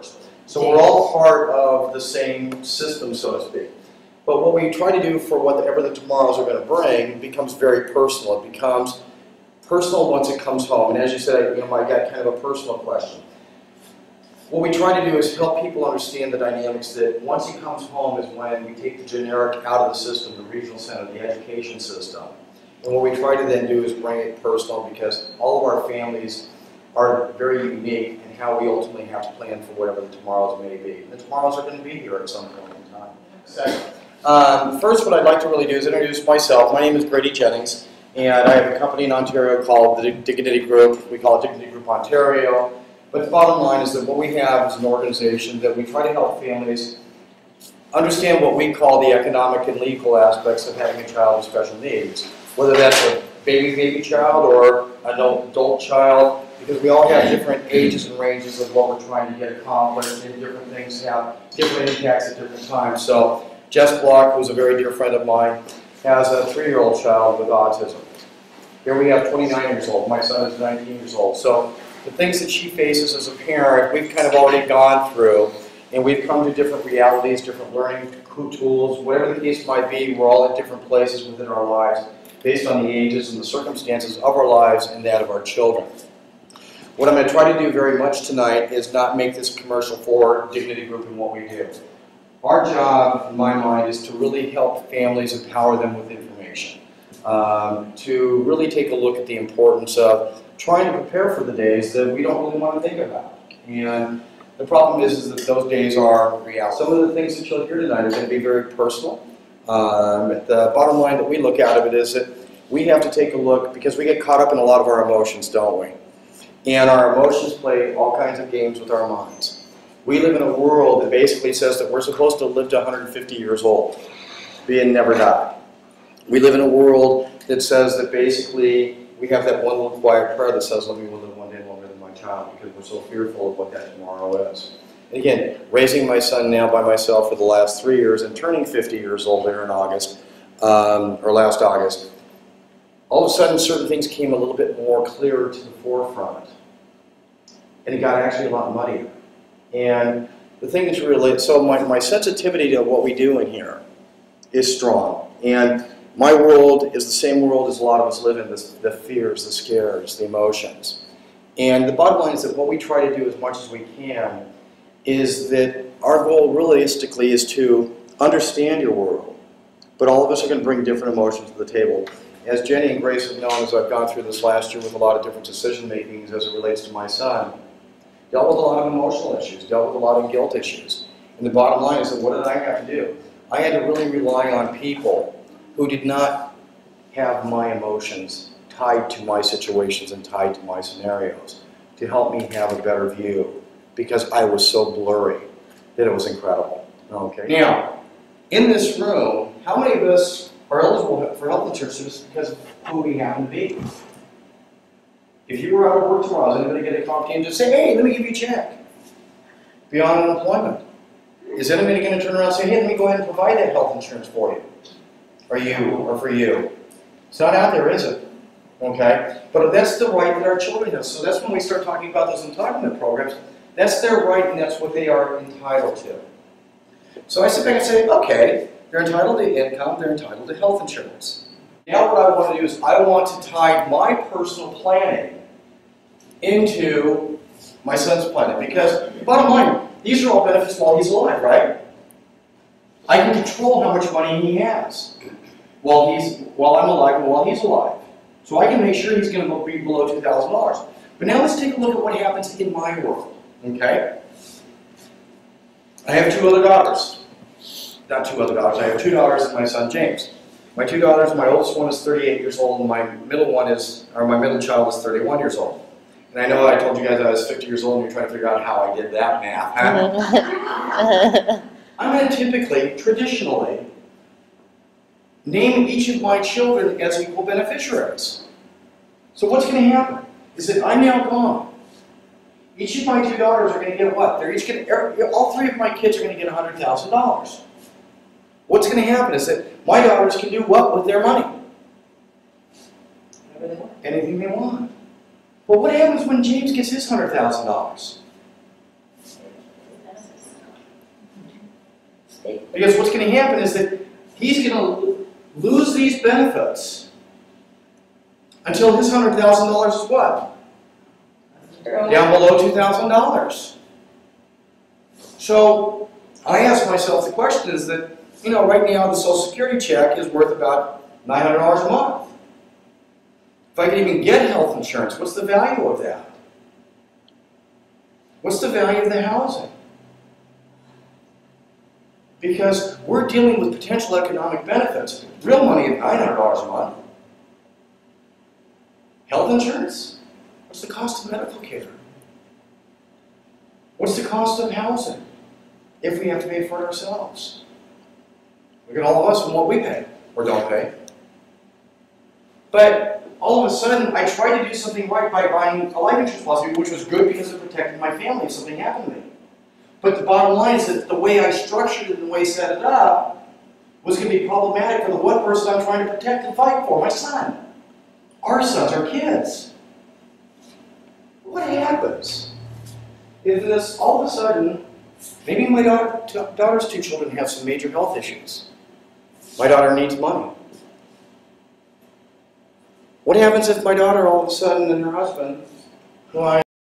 first. So we're all part of the same system, so to speak. But what we try to do for whatever the tomorrows are going to bring becomes very personal. It becomes personal once it comes home. And as you said, I got kind of a personal question. What we try to do is help people understand the dynamics that once he comes home is when we take the generic out of the system, the regional center, the education system. And what we try to then do is bring it personal, because all of our families are very unique in how we ultimately have to plan for whatever the tomorrows may be. And the tomorrows are going to be here at some point in time. Second. First, what I'd like to really do is introduce myself. My name is Brady Jennings, and I have a company in Ontario called the Dignity Group. We call it Dignity Group Ontario. But the bottom line is that what we have is an organization that we try to help families understand what we call the economic and legal aspects of having a child with special needs, whether that's a baby child or an adult child, because we all have different ages and ranges of what we're trying to get accomplished, and different things have different impacts at different times. So Jess Block, who's a very dear friend of mine, has a 3-year-old child with autism. Here we have 29 years old. My son is 19 years old. So the things that she faces as a parent, we've kind of already gone through, and we've come to different realities, different learning tools, whatever the case might be. We're all at different places within our lives based on the ages and the circumstances of our lives and that of our children. What I'm going to try to do very much tonight is not make this commercial for Dignity Group and what we do. Our job, in my mind, is to really help families, empower them with information, to really take a look at the importance of trying to prepare for the days that we don't really want to think about. And the problem is that those days are reality. Some of the things that you'll hear tonight are going to be very personal. The bottom line that we look out of it is that we have to take a look, because we get caught up in a lot of our emotions, don't we? And our emotions play all kinds of games with our minds. We live in a world that basically says that we're supposed to live to 150 years old, be and never die. We live in a world that says that basically we have that one little quiet prayer that says, let me live one day longer than my child, because we're so fearful of what that tomorrow is. And again, raising my son now by myself for the last 3 years and turning 50 years old there in August, or last August, all of a sudden certain things came a little bit more clear to the forefront. And it got actually a lot muddier. And the thing that's really, so my sensitivity to what we do in here is strong. And my world is the same world as a lot of us live in, the fears, the scares, the emotions. And the bottom line is that what we try to do as much as we can is that our goal realistically is to understand your world. But all of us are going to bring different emotions to the table. As Jenny and Grace have known, as I've gone through this last year with a lot of different decision makings as it relates to my son, dealt with a lot of emotional issues, dealt with a lot of guilt issues. And the bottom line is that what did I have to do? I had to really rely on people who did not have my emotions tied to my situations and tied to my scenarios to help me have a better view, because I was so blurry that it was incredible. Okay. Now, in this room, how many of us are eligible for health insurance just because of who we happen to be? If you were out of work tomorrow, is anybody going to come to you and just say, hey, let me give you a check? Beyond unemployment. Is anybody going to turn around and say, hey, let me go ahead and provide that health insurance for you? Or for you? It's not out there, is it? Okay? But that's the right that our children have. So that's when we start talking about those entitlement programs. That's their right, and that's what they are entitled to. So I sit back and say, okay, they're entitled to income, they're entitled to health insurance. Now what I want to do is I want to tie my personal planning into my son's planning, because bottom line, these are all benefits while he's alive, right? I can control how much money he has while I'm alive and while he's alive. So I can make sure he's going to be below $2,000. But now let's take a look at what happens in my world, okay? I have 2 other daughters. Not 2 other daughters, I have 2 daughters and my son James. My 2 daughters, my oldest one is 38 years old, and my middle child is 31 years old. And I know I told you guys I was 50 years old, and you're trying to figure out how I did that math. Huh? I'm going to typically, traditionally, name each of my children as equal beneficiaries. So what's going to happen is that I'm now gone. Each of my 2 daughters are going to get what? They're each going to, all 3 of my kids are going to get $100,000. What's going to happen is that my daughters can do what with their money? Anything they want. Well, what happens when James gets his $100,000? Because what's going to happen is that he's going to lose these benefits until his $100,000 is what? Down below $2,000. So I ask myself the question is that, you know, right now the Social Security check is worth about $900 a month. If I can even get health insurance, what's the value of that? What's the value of the housing? Because we're dealing with potential economic benefits. Real money at $900 a month. Health insurance? What's the cost of medical care? What's the cost of housing if we have to pay for it ourselves? Look at all of us and what we pay or don't pay. But all of a sudden, I tried to do something right by buying a life insurance policy, which was good because it protected my family if something happened to me. But the bottom line is that the way I structured it and the way I set it up was going to be problematic for the one person I'm trying to protect and fight for, my son. Our sons, our kids. What happens if this, all of a sudden, maybe my daughter's two children have some major health issues. My daughter needs money. What happens if my daughter all of a sudden and her husband, who I